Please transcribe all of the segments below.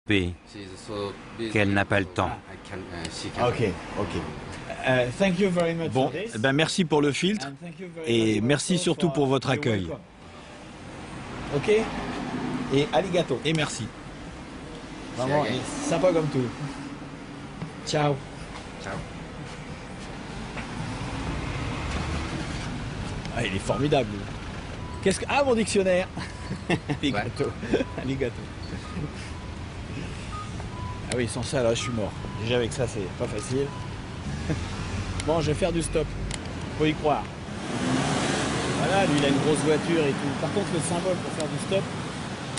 P, qu'elle n'a pas le temps. Ok, ok. Thank you very much Bon, for this. ben merci pour le filtre And thank you very et much merci also surtout for pour votre your accueil. welcome. Ok. Et arigato. Et merci. Vraiment, il est sympa comme tout. Ciao. Ciao. Ah, il est formidable. Qu'est-ce que... Ah, mon dictionnaire. Arigato. Arigato. Ah oui, sans ça, là, je suis mort. Déjà, avec ça, c'est pas facile. Bon, je vais faire du stop. Faut y croire. Voilà, lui, il a une grosse voiture et tout. Par contre, le symbole pour faire du stop,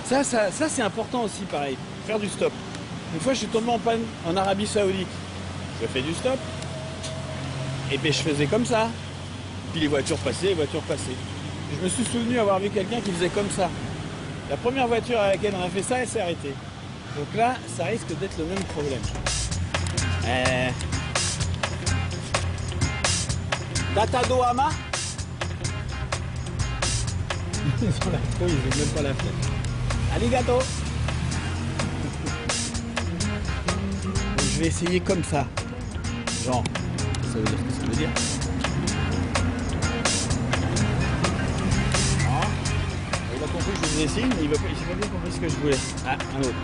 ça c'est important aussi, pareil. Faire du stop. Une fois, je suis tombé en panne en Arabie Saoudite. Je fais du stop. Et puis, je faisais comme ça. Puis les voitures passaient, Je me suis souvenu avoir vu quelqu'un qui faisait comme ça. La première voiture à laquelle on a fait ça, elle s'est arrêtée. Donc là, ça risque d'être le même problème. Tatadohama. Ils ont la trouille, ils n'ont même pas la fenêtre. Arigato. Donc, je vais essayer comme ça. Genre, ça veut dire ce que ça veut dire. Il a compris que je faisais signe, mais il n'a pas bien compris ce que je voulais. Ah, un autre.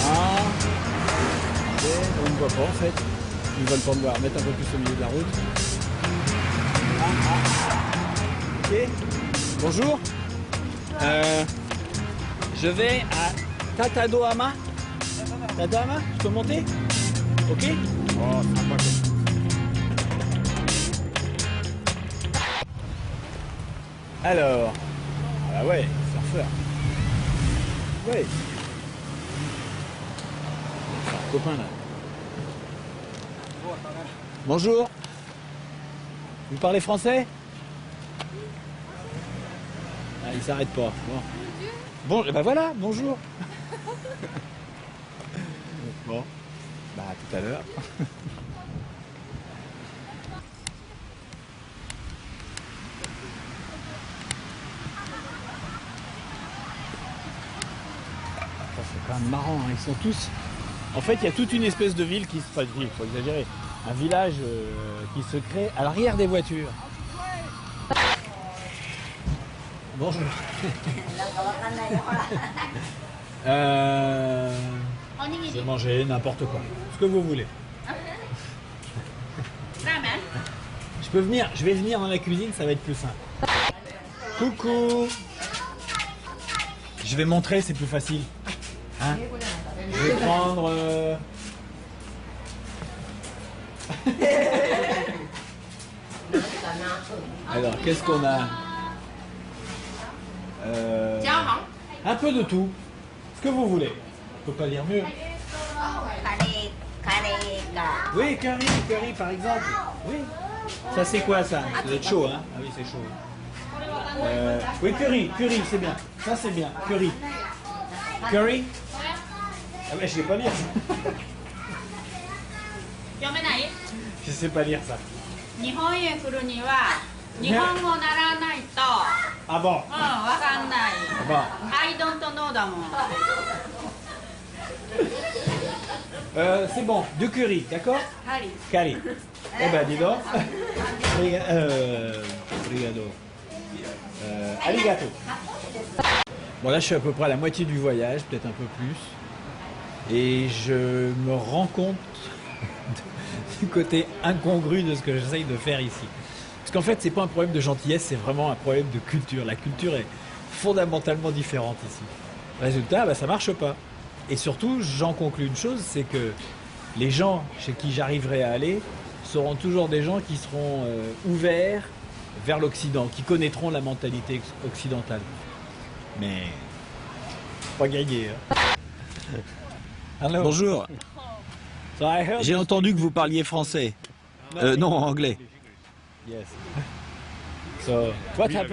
Ah. On ne voit pas en fait. Ils ne veulent pas me voir. Mettre un peu plus au milieu de la route. Ok. Bonjour. Je vais à Tatadohama. Tatadohama, je peux monter? Ok. Oh, sympa comme ça. Alors, ah ouais, surfeur. Ouais. Un copain là. Bonjour. Vous parlez français? Ah, il s'arrête pas. Bon, ben voilà, bonjour. Bon, bah tout à l'heure. C'est quand même marrant, hein. Ils sont tous... En fait, il y a toute une espèce de ville qui se... Enfin, il faut exagérer. Un village qui se crée à l'arrière des voitures. Bonjour. Je vais manger n'importe quoi. Ce que vous voulez. Je peux venir, je vais venir dans la cuisine, ça va être plus simple. Coucou. Je vais montrer, c'est plus facile. Hein? Je vais prendre... Alors, qu'est-ce qu'on a? Un peu de tout. Ce que vous voulez. Je peux pas dire mieux. Oui, curry par exemple. Oui. Ça c'est quoi ça? Ça doit être chaud, hein? Ah oui, c'est chaud. Oui, curry, c'est bien. Ça c'est bien, curry. Curry? Ah ouais, je sais pas lire. Je sais pas lire ça. Ah bon? Bon. C'est bon, du curry, d'accord? Curry. Eh ben, dis donc. Obrigado. Arigato. Bon, là, je suis à peu près à la moitié du voyage, peut-être un peu plus. Et je me rends compte du côté incongru de ce que j'essaye de faire ici. Parce qu'en fait, c'est pas un problème de gentillesse, c'est vraiment un problème de culture. La culture est fondamentalement différente ici. Résultat, bah, ça marche pas. Et surtout, j'en conclus une chose, c'est que les gens chez qui j'arriverai à aller seront toujours des gens qui seront ouverts vers l'Occident, qui connaîtront la mentalité occidentale. Mais pas gagné. Hein. Bonjour. J'ai entendu que vous parliez français. Non, anglais.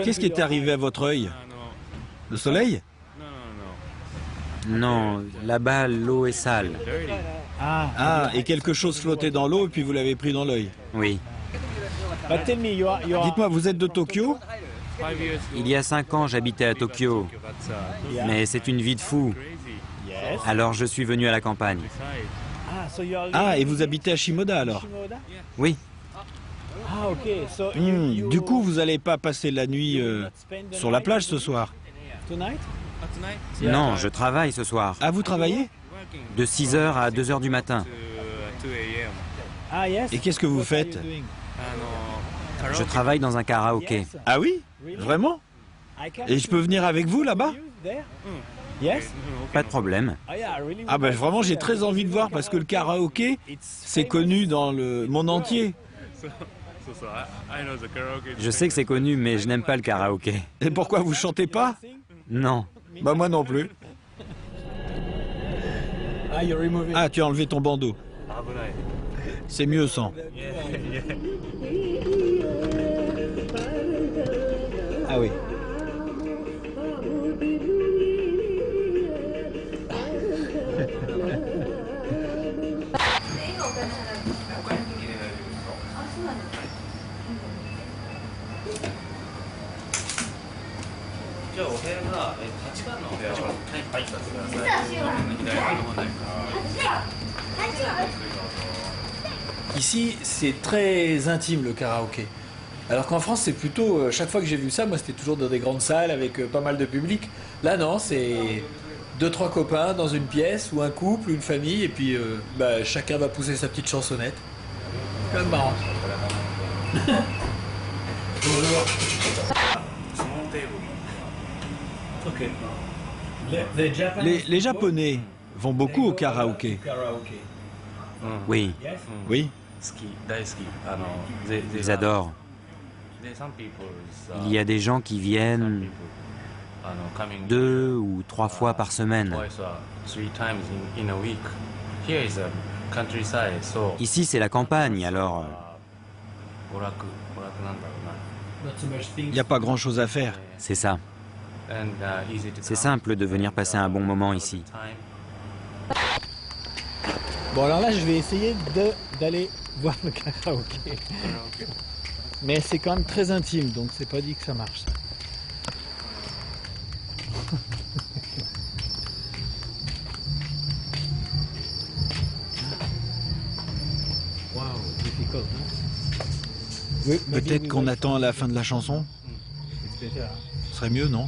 Qu'est-ce qui est arrivé à votre œil? Le soleil? Non, là-bas, l'eau est sale. Ah, et quelque chose flottait dans l'eau et puis vous l'avez pris dans l'œil. Oui. Dites-moi, vous êtes de Tokyo? Il y a 5 ans, j'habitais à Tokyo, mais c'est une vie de fou. Yes. Alors je suis venu à la campagne. Ah, et vous habitez à Shimoda alors? Oui, Ah, ok. So Du coup, vous n'allez pas passer la nuit sur la plage ce soir? Tonight? non, je travaille ce soir, Ah, vous travaillez? de 6 heures à 2 heures du matin. Ah, yes. Et qu'est-ce que vous What are you faites? doing? Je travaille dans un karaoké. Yes. Ah oui? Vraiment? I can Et je peux venir avec vous là-bas? use there? Yes? Pas de problème. Oh, yeah, I really Ah would ben like vraiment, to j'ai see très that. envie de voir parce que le karaoké, It's c'est famous. connu dans le monde entier. Je sais que c'est connu, mais je n'aime pas le karaoké. Et pourquoi vous chantez pas? Non. Bah moi non plus. Ah, you're removing. Ah, tu as enlevé ton bandeau. C'est mieux sans. Ah oui. Ici, c'est très intime le karaoké. Alors qu'en France, c'est plutôt. Chaque fois que j'ai vu ça, moi, c'était toujours dans des grandes salles avec pas mal de public. Là, non, c'est 2-3 copains dans une pièce, ou un couple, ou une famille, et puis chacun va pousser sa petite chansonnette. C'est quand même marrant. Bonjour. Ok. Les Japonais vont beaucoup au karaoké. Oui, Oui. ils adorent. Il y a des gens qui viennent 2 ou 3 fois par semaine. Ici, c'est la campagne, alors Il n'y a pas grand-chose à faire. c'est ça. C'est simple de venir passer un bon moment ici. Bon, alors là, je vais essayer d'aller voir le karaoké. Mais c'est quand même très intime, donc c'est pas dit que ça marche. Ça. Wow, difficult, hein? Oui, Peut-être qu'on attend la fin de la chanson. Ce serait mieux, non?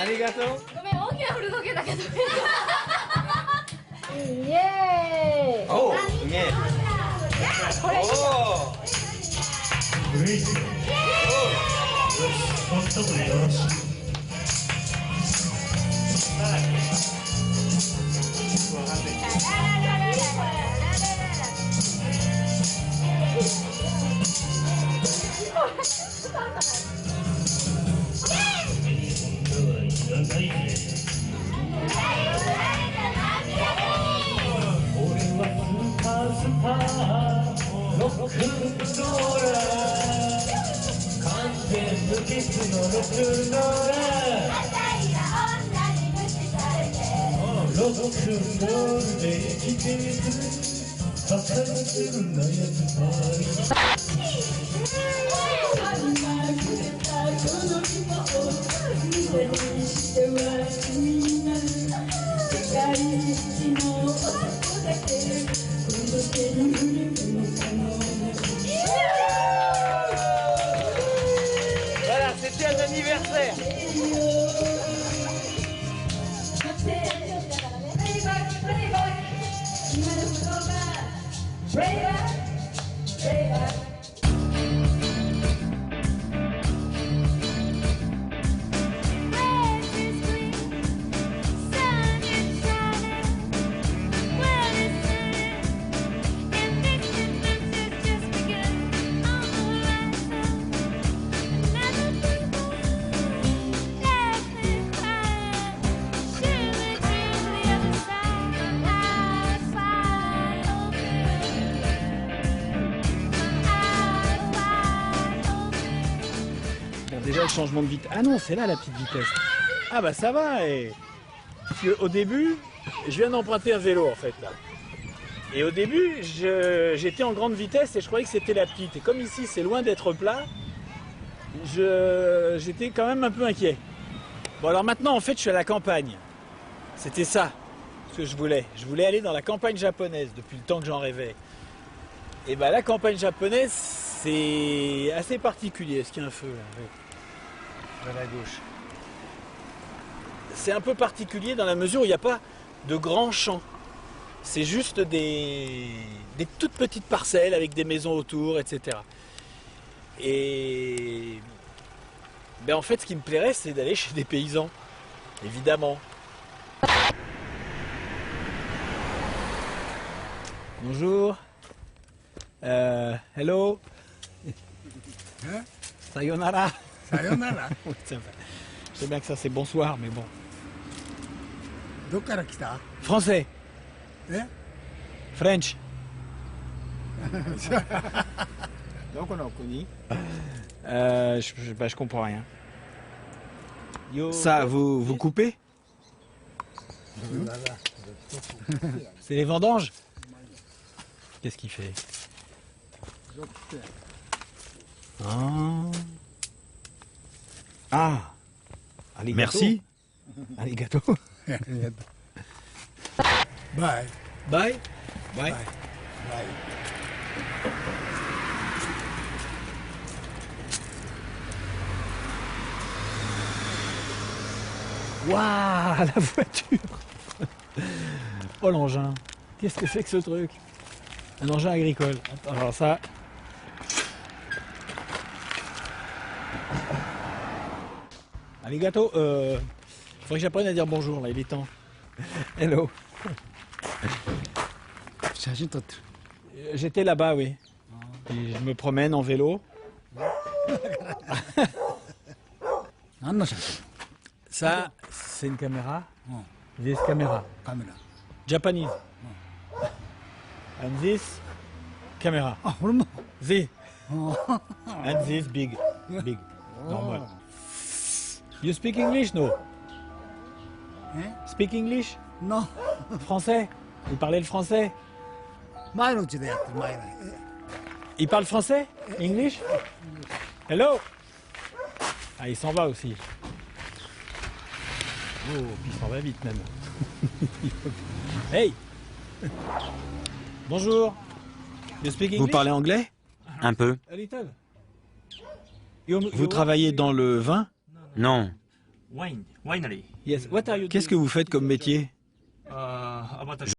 Arigato. ごめん、大きな古時計だけど。イエーイ。おすげえ。これ。Voilà, c'était un anniversaire. Bon, déjà le changement de vitesse. Ah non, c'est là la petite vitesse. Ah bah ça va. Et Parce qu'au début, je viens d'emprunter un vélo en fait là. Et au début, j'étais en grande vitesse et je croyais que c'était la petite. Et comme ici c'est loin d'être plat, j'étais quand même un peu inquiet. Bon alors maintenant en fait je suis à la campagne. C'était ça ce que je voulais. Je voulais aller dans la campagne japonaise depuis le temps que j'en rêvais. Et ben la campagne japonaise c'est assez particulier. Est-ce qu'il y a un feu là? Vers la gauche. C'est un peu particulier dans la mesure où il n'y a pas de grands champs. C'est juste des toutes petites parcelles avec des maisons autour, etc. Et ben en fait, ce qui me plairait, c'est d'aller chez des paysans, évidemment. Bonjour. Hello. Sayonara. Sayonara. Oui, c'est vrai. Je sais bien que ça c'est bonsoir, mais bon. どっから来た Français. え French. どこの国 Je comprends rien. Yo. Ça, vous coupez? C'est les vendanges. Qu'est-ce qu'il fait? Ah. Arigato. Merci. Arigato. バイ Bye. Bye. バイ Waouh, la voiture. Oh l'engin. Qu'est-ce que c'est que ce truc? Un engin agricole. Attends, alors ça. Arigato. Faudrait que j'apprenne à dire bonjour là, il est temps. Hello. 写真撮ってる J'étais là-bas, oui. Et je me promène en vélo. 何の写真 Ça, c'est une caméra. Oh. This caméra. カメラ Japanese. And this camera. あ俺も This. あ And this big. Big. Normal. You speak English? No. え Speak English? の Français? Il parlait le français? 前のうちでやってる前の Il parle français? English? Hello? Ah, il s'en va aussi. Oh, il s'en va vite même. Hey! Bonjour. You speak English? Vous parlez anglais? Un peu. A little. Vous travaillez dans le vin? Non. Winery. Yes. What are you Qu'est-ce que vous faites comme métier?